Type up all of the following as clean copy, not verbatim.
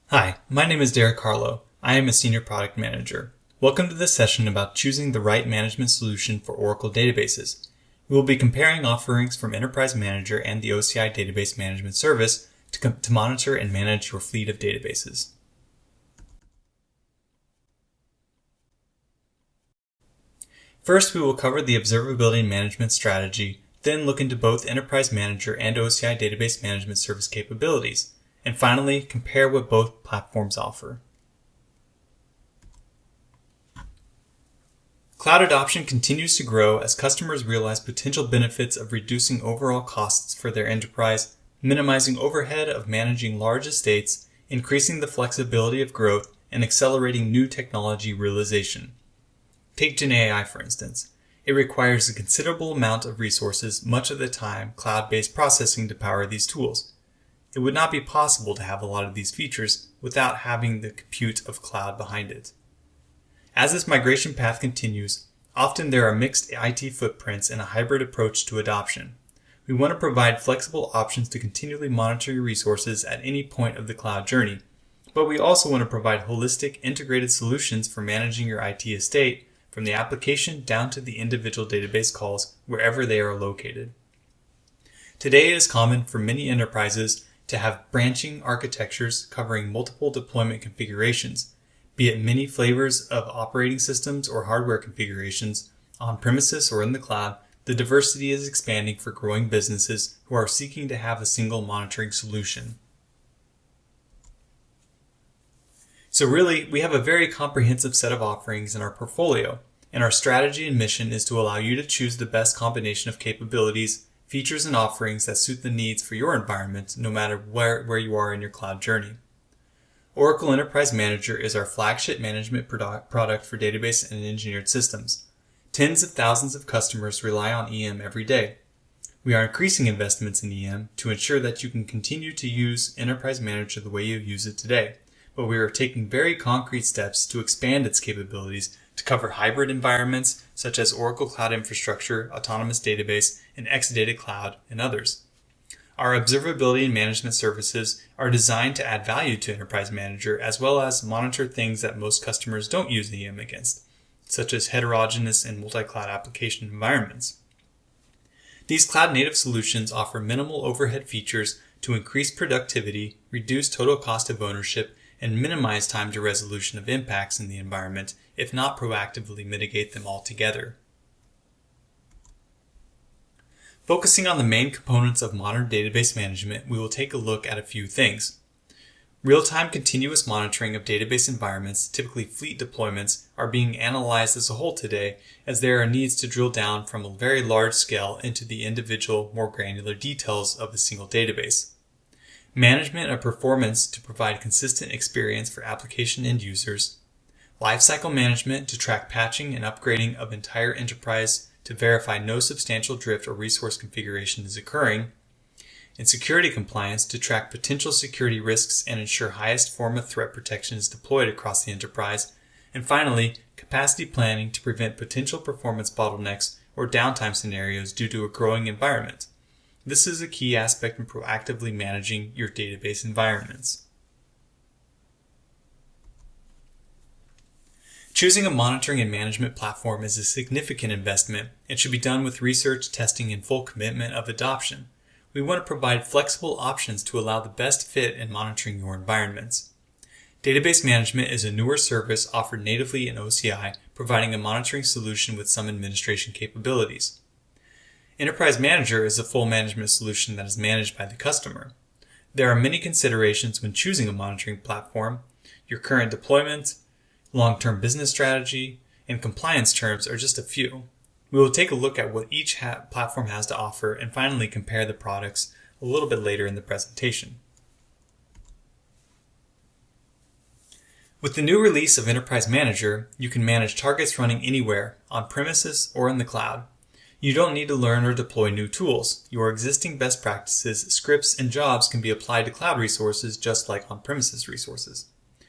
Hi, my name is Derek Harlow. I am a Senior Product Manager. Welcome to this session about choosing the right management solution for Oracle databases. We will be comparing offerings from Enterprise Manager and the OCI Database Management Service to monitor and manage your fleet of databases. First, we will cover the observability and management strategy, then look into both Enterprise Manager and OCI Database Management Service capabilities, and finally, compare what both platforms offer. Cloud adoption continues to grow as customers realize potential benefits of reducing overall costs for their enterprise, minimizing overhead of managing large estates, increasing the flexibility of growth, and accelerating new technology realization. Take GenAI, for instance. It requires a considerable amount of resources, much of the time cloud-based processing to power these tools. It would not be possible to have a lot of these features without having the compute of cloud behind it. As this migration path continues, often there are mixed IT footprints and a hybrid approach to adoption. We want to provide flexible options to continually monitor your resources at any point of the cloud journey, but we also want to provide holistic, integrated solutions for managing your IT estate from the application down to the individual database calls wherever they are located. Today it is common for many enterprises to have branching architectures covering multiple deployment configurations, be it many flavors of operating systems or hardware configurations, on premises or in the cloud. The diversity is expanding for growing businesses who are seeking to have a single monitoring solution. So really, we have a very comprehensive set of offerings in our portfolio, and our strategy and mission is to allow you to choose the best combination of capabilities, features, and offerings that suit the needs for your environment, no matter where you are in your cloud journey. Oracle Enterprise Manager is our flagship management product for database and engineered systems. Tens of thousands of customers rely on EM every day. We are increasing investments in EM to ensure that you can continue to use Enterprise Manager the way you use it today, but we are taking very concrete steps to expand its capabilities to cover hybrid environments such as Oracle Cloud Infrastructure, Autonomous Database, and Exadata Cloud, and others. Our observability and management services are designed to add value to Enterprise Manager as well as monitor things that most customers don't use EM against, such as heterogeneous and multi-cloud application environments. These cloud-native solutions offer minimal overhead features to increase productivity, reduce total cost of ownership, and minimize time to resolution of impacts in the environment, if not proactively mitigate them altogether. Focusing on the main components of modern database management, we will take a look at a few things. Real-time continuous monitoring of database environments, typically fleet deployments, are being analyzed as a whole today as there are needs to drill down from a very large scale into the individual, more granular details of a single database. Management of performance to provide consistent experience for application end users. Lifecycle management to track patching and upgrading of entire enterprise to verify no substantial drift or resource configuration is occurring. And security compliance to track potential security risks and ensure highest form of threat protection is deployed across the enterprise. And finally, capacity planning to prevent potential performance bottlenecks or downtime scenarios due to a growing environment. This is a key aspect in proactively managing your database environments. Choosing a monitoring and management platform is a significant investment and should be done with research, testing, and full commitment of adoption. We want to provide flexible options to allow the best fit in monitoring your environments. Database management is a newer service offered natively in OCI, providing a monitoring solution with some administration capabilities. Enterprise Manager is a full management solution that is managed by the customer. There are many considerations when choosing a monitoring platform. Your current deployment, long-term business strategy, and compliance terms are just a few. We will take a look at what each platform has to offer and finally compare the products a little bit later in the presentation. With the new release of Enterprise Manager, you can manage targets running anywhere, on premises or in the cloud. You don't need to learn or deploy new tools. Your existing best practices, scripts, and jobs can be applied to cloud resources just like on-premises resources.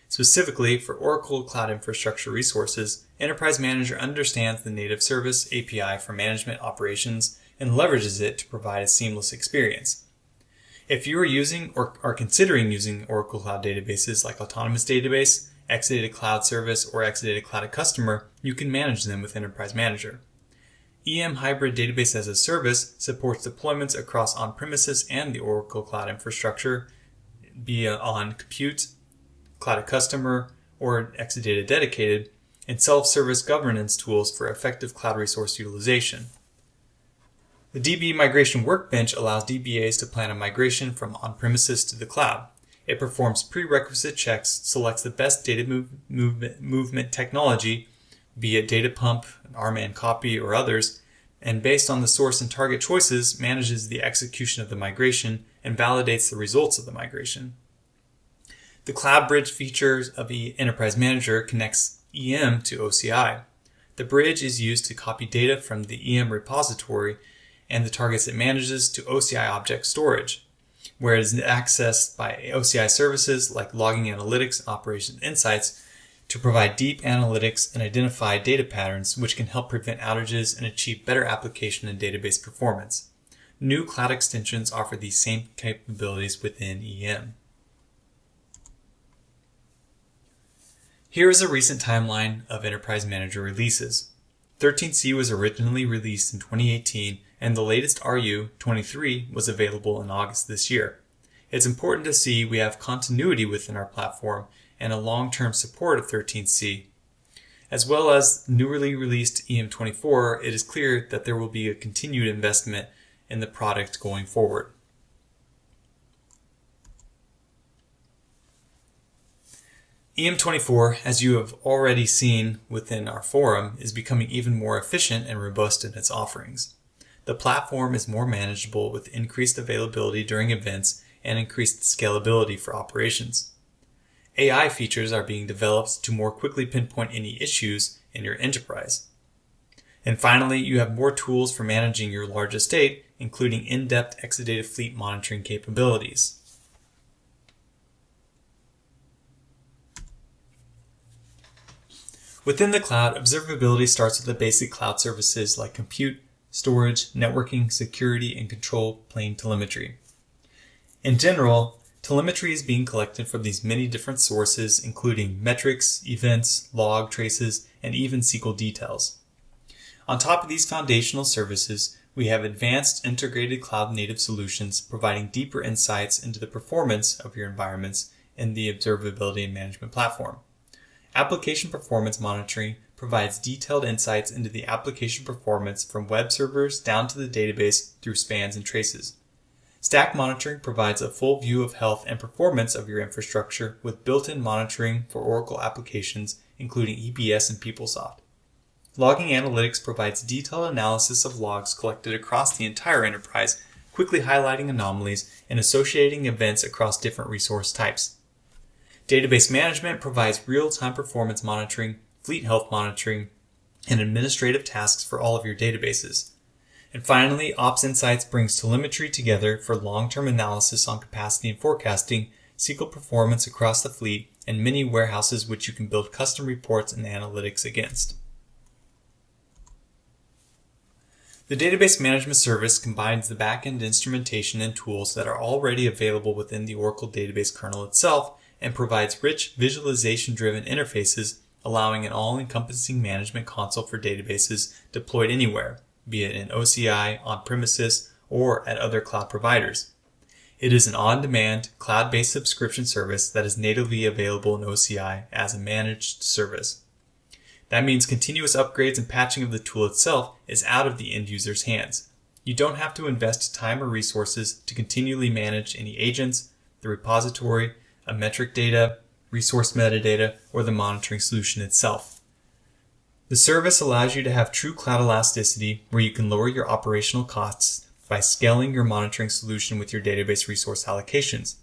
Specifically, for Oracle Cloud Infrastructure resources, Enterprise Manager understands the native service API for management operations and leverages it to provide a seamless experience. If you are using or are considering using Oracle Cloud databases like Autonomous Database, Exadata Cloud Service, or Exadata Cloud Customer, you can manage them with Enterprise Manager. EM Hybrid Database as a Service supports deployments across on-premises and the Oracle Cloud infrastructure, be it on Compute, Cloud Customer, or Exadata Dedicated, and self-service governance tools for effective cloud resource utilization. The DB Migration Workbench allows DBAs to plan a migration from on-premises to the cloud. It performs prerequisite checks, selects the best data movement technology, be it data pump, RMAN copy, or others, and based on the source and target choices, manages the execution of the migration and validates the results of the migration. The Cloud Bridge feature of the Enterprise Manager connects EM to OCI. The bridge is used to copy data from the EM repository and the targets it manages to OCI object storage, where it is accessed by OCI services like logging analytics and operations insights to provide deep analytics and identify data patterns which can help prevent outages and achieve better application and database performance. New cloud extensions offer these same capabilities within EM. Here is a recent timeline of Enterprise Manager releases. 13C was originally released in 2018, and the latest RU, 23, was available in August this year. It's important to see we have continuity within our platform and a long-term support of 13C. As well as newly released EM24, it is clear that there will be a continued investment in the product going forward. EM24, as you have already seen within our forum, is becoming even more efficient and robust in its offerings. The platform is more manageable with increased availability during events and increased scalability for operations. AI features are being developed to more quickly pinpoint any issues in your enterprise. And finally, you have more tools for managing your large estate, including in-depth Exadata fleet monitoring capabilities. Within the cloud, observability starts with the basic cloud services like compute, storage, networking, security, and control plane telemetry. In general, telemetry is being collected from these many different sources, including metrics, events, log traces, and even SQL details. On top of these foundational services, we have advanced integrated cloud-native solutions providing deeper insights into the performance of your environments in the observability and management platform. Application performance monitoring provides detailed insights into the application performance from web servers down to the database through spans and traces. Stack monitoring provides a full view of health and performance of your infrastructure with built-in monitoring for Oracle applications, including EBS and PeopleSoft. Logging analytics provides detailed analysis of logs collected across the entire enterprise, quickly highlighting anomalies and associating events across different resource types. Database management provides real-time performance monitoring, fleet health monitoring, and administrative tasks for all of your databases. And finally, Ops Insights brings telemetry together for long-term analysis on capacity and forecasting, SQL performance across the fleet, and many warehouses which you can build custom reports and analytics against. The Database Management Service combines the back-end instrumentation and tools that are already available within the Oracle database kernel itself and provides rich visualization-driven interfaces, allowing an all-encompassing management console for databases deployed anywhere, be it in OCI, on-premises, or at other cloud providers. It is an on-demand, cloud-based subscription service that is natively available in OCI as a managed service. That means continuous upgrades and patching of the tool itself is out of the end user's hands. You don't have to invest time or resources to continually manage any agents, the repository, a metric data, resource metadata, or the monitoring solution itself. The service allows you to have true cloud elasticity where you can lower your operational costs by scaling your monitoring solution with your database resource allocations.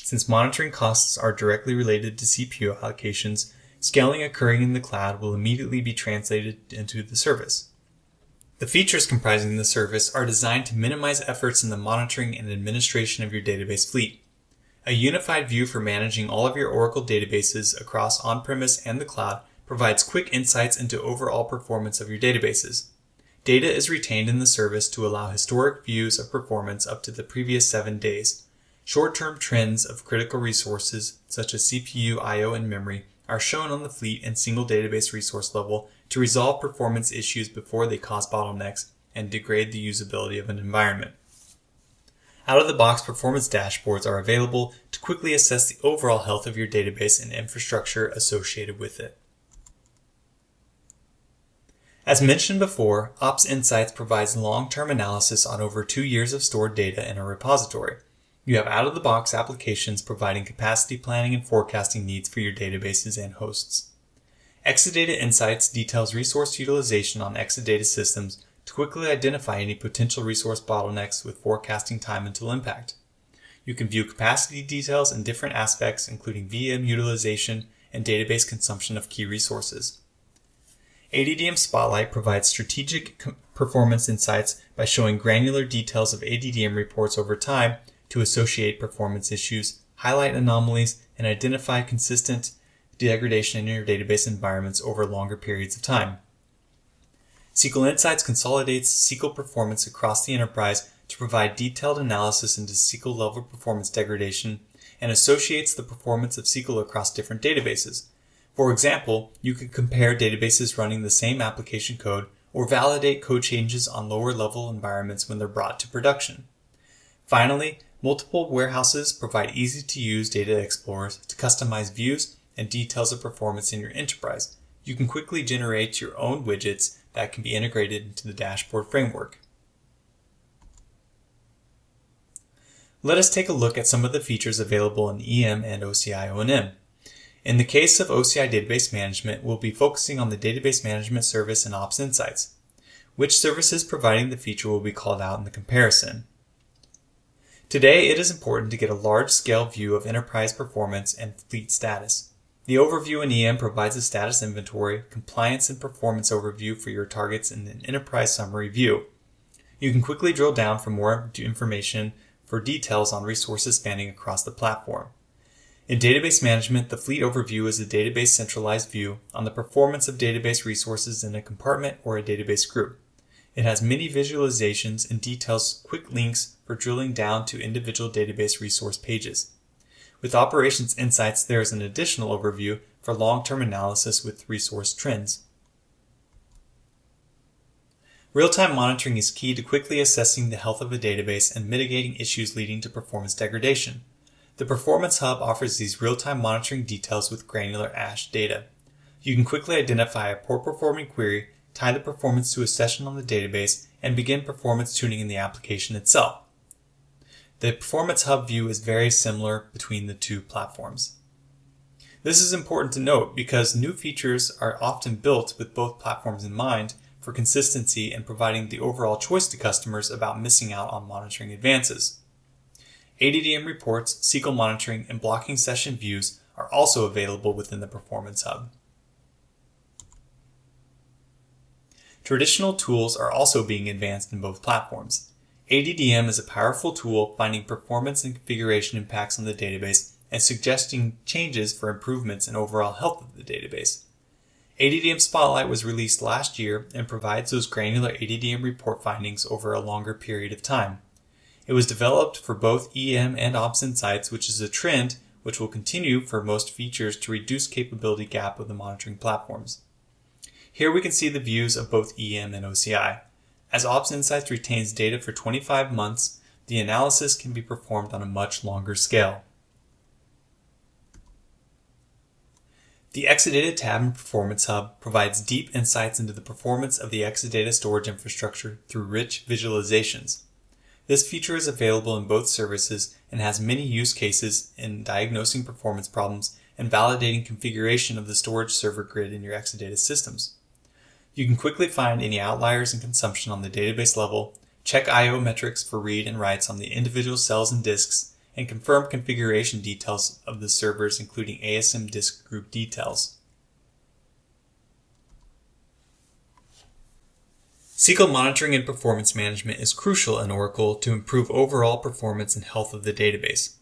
Since monitoring costs are directly related to CPU allocations, scaling occurring in the cloud will immediately be translated into the service. The features comprising the service are designed to minimize efforts in the monitoring and administration of your database fleet. A unified view for managing all of your Oracle databases across on-premise and the cloud provides quick insights into overall performance of your databases. Data is retained in the service to allow historic views of performance up to the previous 7 days. Short-term trends of critical resources, such as CPU, I/O, and memory, are shown on the fleet and single database resource level to resolve performance issues before they cause bottlenecks and degrade the usability of an environment. Out-of-the-box performance dashboards are available to quickly assess the overall health of your database and infrastructure associated with it. As mentioned before, Ops Insights provides long-term analysis on over 2 years of stored data in a repository. You have out-of-the-box applications providing capacity planning and forecasting needs for your databases and hosts. Exadata Insights details resource utilization on Exadata systems to quickly identify any potential resource bottlenecks with forecasting time until impact. You can view capacity details in different aspects, including VM utilization and database consumption of key resources. ADDM Spotlight provides strategic performance insights by showing granular details of ADDM reports over time to associate performance issues, highlight anomalies, and identify consistent degradation in your database environments over longer periods of time. SQL Insights consolidates SQL performance across the enterprise to provide detailed analysis into SQL level performance degradation and associates the performance of SQL across different databases. For example, you could compare databases running the same application code or validate code changes on lower level environments when they're brought to production. Finally, multiple warehouses provide easy-to-use data explorers to customize views and details of performance in your enterprise. You can quickly generate your own widgets that can be integrated into the dashboard framework. Let us take a look at some of the features available in EM and OCI O&M. In the case of OCI Database Management, we'll be focusing on the Database Management Service and Ops Insights. Which services providing the feature will be called out in the comparison. Today, it is important to get a large-scale view of enterprise performance and fleet status. The overview in EM provides a status inventory, compliance, and performance overview for your targets in an enterprise summary view. You can quickly drill down for more information for details on resources spanning across the platform. In database management, the fleet overview is a database centralized view on the performance of database resources in a compartment or a database group. It has many visualizations and details quick links for drilling down to individual database resource pages. With Operations Insights, there is an additional overview for long-term analysis with resource trends. Real-time monitoring is key to quickly assessing the health of a database and mitigating issues leading to performance degradation. The Performance Hub offers these real-time monitoring details with granular ASH data. You can quickly identify a poor-performing query, tie the performance to a session on the database, and begin performance tuning in the application itself. The Performance Hub view is very similar between the two platforms. This is important to note because new features are often built with both platforms in mind for consistency and providing the overall choice to customers about missing out on monitoring advances. ADDM reports, SQL monitoring, and blocking session views are also available within the Performance Hub. Traditional tools are also being advanced in both platforms. ADDM is a powerful tool finding performance and configuration impacts on the database and suggesting changes for improvements in overall health of the database. ADDM Spotlight was released last year and provides those granular ADDM report findings over a longer period of time. It was developed for both EM and Ops Insights, which is a trend which will continue for most features to reduce capability gap of the monitoring platforms. Here we can see the views of both EM and OCI. As Ops Insights retains data for 25 months, the analysis can be performed on a much longer scale. The Exadata tab in Performance Hub provides deep insights into the performance of the Exadata storage infrastructure through rich visualizations. This feature is available in both services and has many use cases in diagnosing performance problems and validating configuration of the storage server grid in your Exadata systems. You can quickly find any outliers in consumption on the database level, check I/O metrics for read and writes on the individual cells and disks, and confirm configuration details of the servers, including ASM disk group details. SQL monitoring and performance management is crucial in Oracle to improve overall performance and health of the database.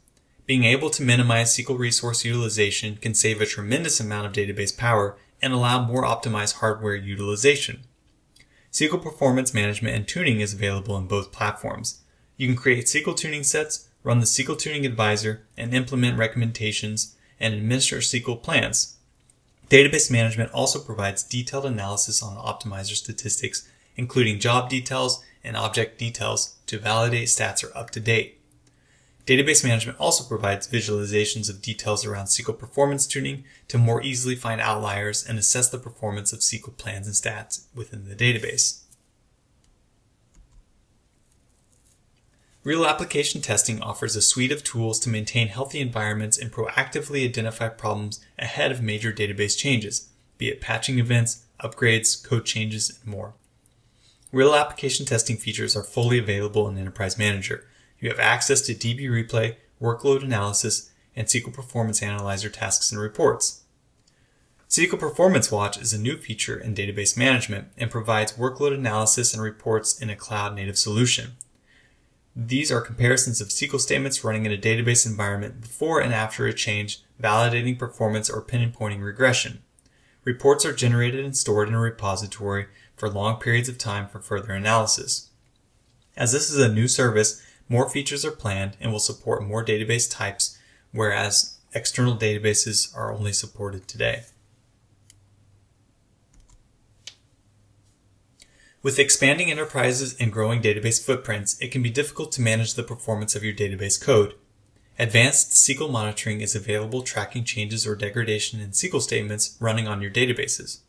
Being able to minimize SQL resource utilization can save a tremendous amount of database power and allow more optimized hardware utilization. SQL performance management and tuning is available in both platforms. You can create SQL tuning sets, run the SQL Tuning Advisor, and implement recommendations and administer SQL plans. Database management also provides detailed analysis on optimizer statistics, including job details and object details, to validate stats are up to date. Database management also provides visualizations of details around SQL performance tuning to more easily find outliers and assess the performance of SQL plans and stats within the database. Real application testing offers a suite of tools to maintain healthy environments and proactively identify problems ahead of major database changes, be it patching events, upgrades, code changes, and more. Real application testing features are fully available in Enterprise Manager. You have access to DB Replay, workload analysis, and SQL Performance Analyzer tasks and reports. SQL Performance Watch is a new feature in database management and provides workload analysis and reports in a cloud-native solution. These are comparisons of SQL statements running in a database environment before and after a change, validating performance or pinpointing regression. Reports are generated and stored in a repository for long periods of time for further analysis. As this is a new service, more features are planned and will support more database types, whereas external databases are only supported today. With expanding enterprises and growing database footprints, it can be difficult to manage the performance of your database code. Advanced SQL monitoring is available, tracking changes or degradation in SQL statements running on your databases.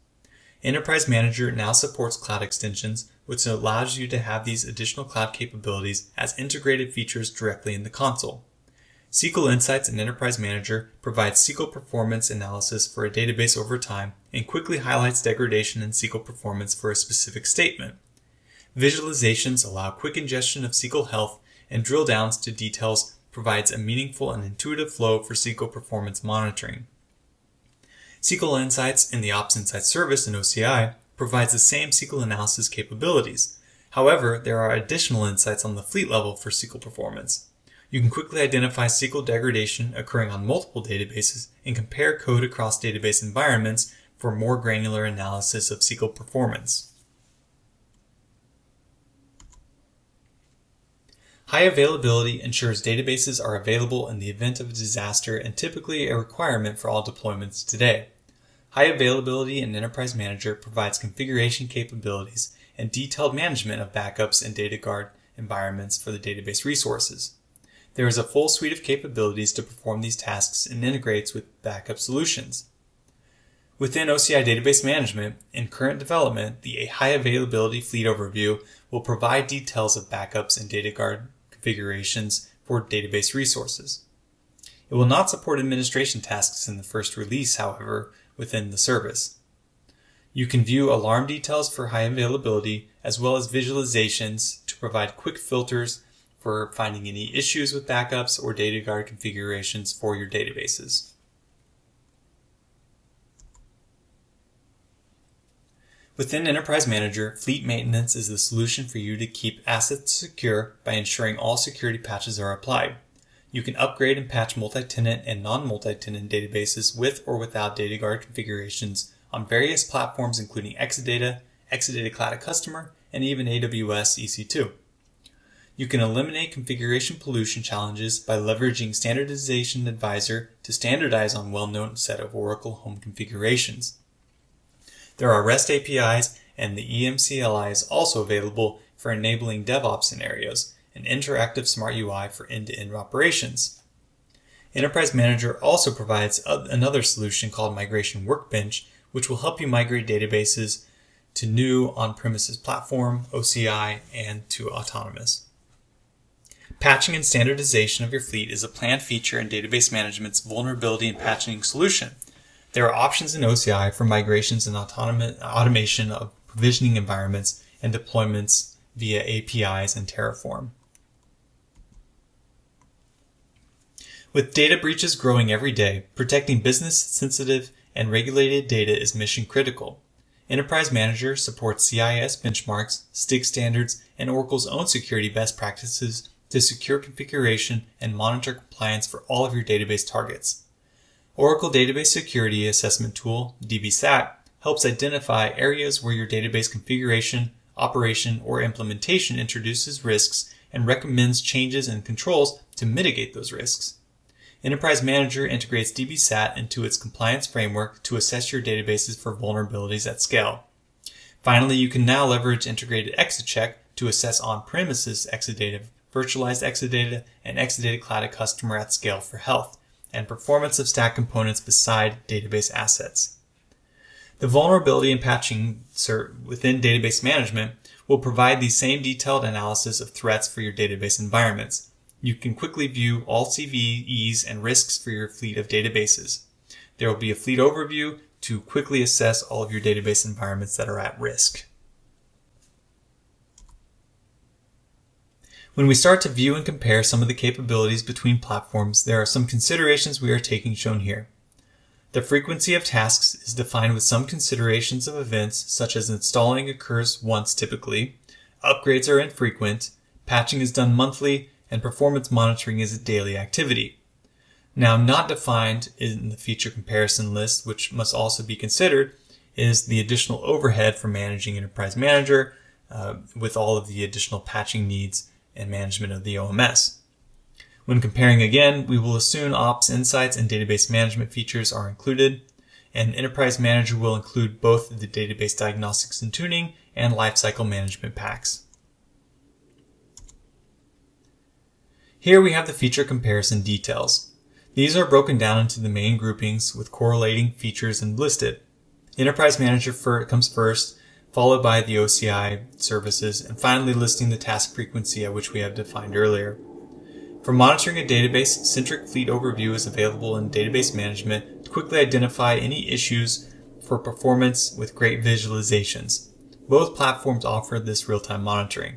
Enterprise Manager now supports cloud extensions, which allows you to have these additional cloud capabilities as integrated features directly in the console. SQL Insights in Enterprise Manager provides SQL performance analysis for a database over time and quickly highlights degradation in SQL performance for a specific statement. Visualizations allow quick ingestion of SQL health, and drill downs to details provides a meaningful and intuitive flow for SQL performance monitoring. SQL Insights in the Ops Insights service in OCI provides the same SQL analysis capabilities. However, there are additional insights on the fleet level for SQL performance. You can quickly identify SQL degradation occurring on multiple databases and compare code across database environments for more granular analysis of SQL performance. High availability ensures databases are available in the event of a disaster and typically a requirement for all deployments today. High availability in Enterprise Manager provides configuration capabilities and detailed management of backups and data guard environments for the database resources. There is a full suite of capabilities to perform these tasks and integrates with backup solutions. Within OCI Database Management, in current development, the High Availability Fleet Overview will provide details of backups and data guard configurations for database resources. It will not support administration tasks in the first release, however, within the service. You can view alarm details for high availability as well as visualizations to provide quick filters for finding any issues with backups or data guard configurations for your databases. Within Enterprise Manager, Fleet Maintenance is the solution for you to keep assets secure by ensuring all security patches are applied. You can upgrade and patch multi-tenant and non-multi-tenant databases with or without data guard configurations on various platforms including Exadata, Exadata Cloud Customer, and even AWS EC2. You can eliminate configuration pollution challenges by leveraging Standardization Advisor to standardize on well-known set of Oracle home configurations. There are REST APIs, and the EMCLI is also available for enabling DevOps scenarios, and interactive Smart UI for end-to-end operations. Enterprise Manager also provides another solution called Migration Workbench, which will help you migrate databases to new on-premises platform, OCI, and to Autonomous. Patching and standardization of your fleet is a planned feature in database management's vulnerability and patching solution. There are options in OCI for migrations and automation of provisioning environments and deployments via APIs and Terraform. With data breaches growing every day, protecting business-sensitive and regulated data is mission critical. Enterprise Manager supports CIS benchmarks, STIG standards, and Oracle's own security best practices to secure configuration and monitor compliance for all of your database targets. Oracle Database Security Assessment Tool, DBSAT, helps identify areas where your database configuration, operation, or implementation introduces risks and recommends changes and controls to mitigate those risks. Enterprise Manager integrates DBSAT into its compliance framework to assess your databases for vulnerabilities at scale. Finally, you can now leverage integrated Exacheck to assess on-premises Exadata, virtualized Exadata, and Exadata Cloud at Customer at scale for health, and performance of stack components beside database assets. The vulnerability and patching within database management will provide the same detailed analysis of threats for your database environments. You can quickly view all CVEs and risks for your fleet of databases. There will be a fleet overview to quickly assess all of your database environments that are at risk. When we start to view and compare some of the capabilities between platforms, there are some considerations we are taking shown here. The frequency of tasks is defined with some considerations of events such as installing occurs once typically, upgrades are infrequent, patching is done monthly, and performance monitoring is a daily activity. Now, not defined in the feature comparison list, which must also be considered, is the additional overhead for managing Enterprise Manager with all of the additional patching needs and management of the OMS. When comparing again, we will assume Ops Insights and database management features are included, and Enterprise Manager will include both the database diagnostics and tuning and lifecycle management packs. Here we have the feature comparison details. These are broken down into the main groupings with correlating features and listed. Enterprise Manager comes first, followed by the OCI services, and finally listing the task frequency at which we have defined earlier. For monitoring a database, Centric Fleet Overview is available in Database Management to quickly identify any issues for performance with great visualizations. Both platforms offer this real-time monitoring.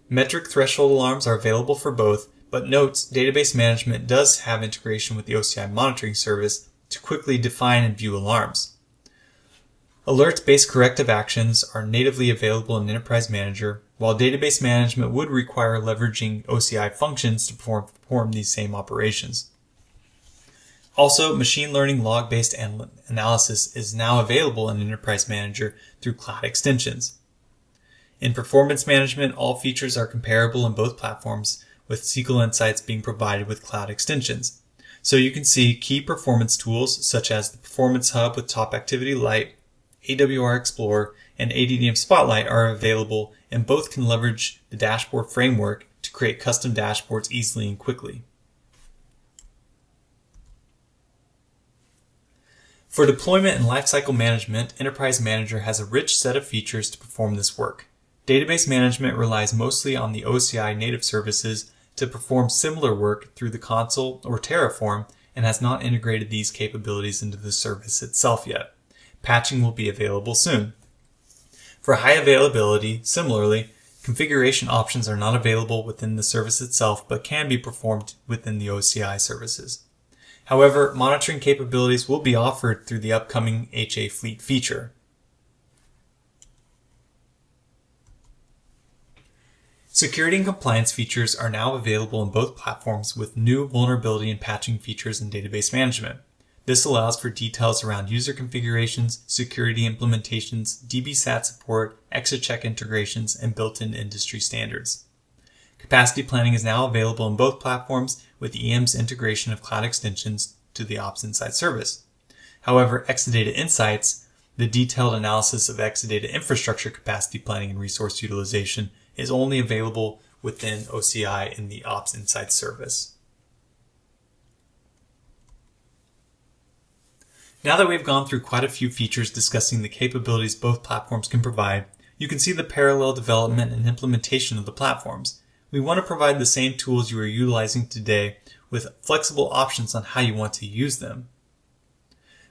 Metric threshold alarms are available for both, but notes Database Management does have integration with the OCI monitoring service to quickly define and view alarms. Alert-based corrective actions are natively available in Enterprise Manager, while Database Management would require leveraging OCI functions to perform these same operations. Also, machine learning log-based analysis is now available in Enterprise Manager through cloud extensions. In Performance Management, all features are comparable in both platforms, with SQL Insights being provided with cloud extensions. So you can see key performance tools such as the Performance Hub with Top Activity Light, AWR Explorer, and ADDM Spotlight are available, and both can leverage the dashboard framework to create custom dashboards easily and quickly. For deployment and lifecycle management, Enterprise Manager has a rich set of features to perform this work. Database management relies mostly on the OCI native services to perform similar work through the console or Terraform and has not integrated these capabilities into the service itself yet. Patching will be available soon. For high availability, similarly, configuration options are not available within the service itself but can be performed within the OCI services. However, monitoring capabilities will be offered through the upcoming HA Fleet feature. Security and compliance features are now available in both platforms with new vulnerability and patching features in database management. This allows for details around user configurations, security implementations, DBSAT support, Exacheck integrations, and built-in industry standards. Capacity planning is now available in both platforms with EM's integration of cloud extensions to the Ops Insights service. However, Exadata Insights, the detailed analysis of Exadata infrastructure capacity planning and resource utilization, is only available within OCI in the Ops Insights service. Now that we've gone through quite a few features discussing the capabilities both platforms can provide, you can see the parallel development and implementation of the platforms. We want to provide the same tools you are utilizing today with flexible options on how you want to use them.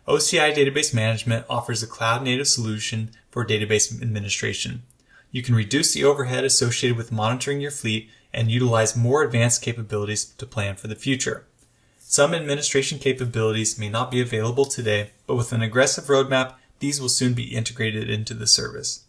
OCI Database Management offers a cloud-native solution for database administration. You can reduce the overhead associated with monitoring your fleet and utilize more advanced capabilities to plan for the future. Some administration capabilities may not be available today, but with an aggressive roadmap, these will soon be integrated into the service.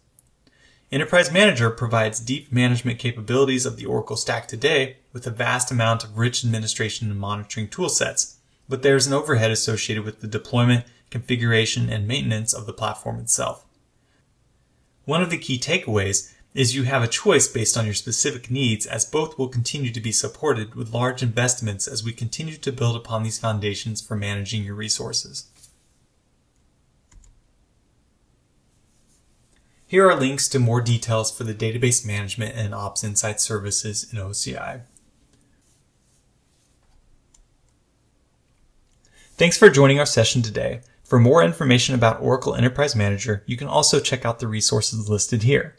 Enterprise Manager provides deep management capabilities of the Oracle stack today with a vast amount of rich administration and monitoring toolsets, but there is an overhead associated with the deployment, configuration, and maintenance of the platform itself. One of the key takeaways is you have a choice based on your specific needs, as both will continue to be supported with large investments as we continue to build upon these foundations for managing your resources. Here are links to more details for the database management and Ops Insight services in OCI. Thanks for joining our session today. For more information about Oracle Enterprise Manager, you can also check out the resources listed here.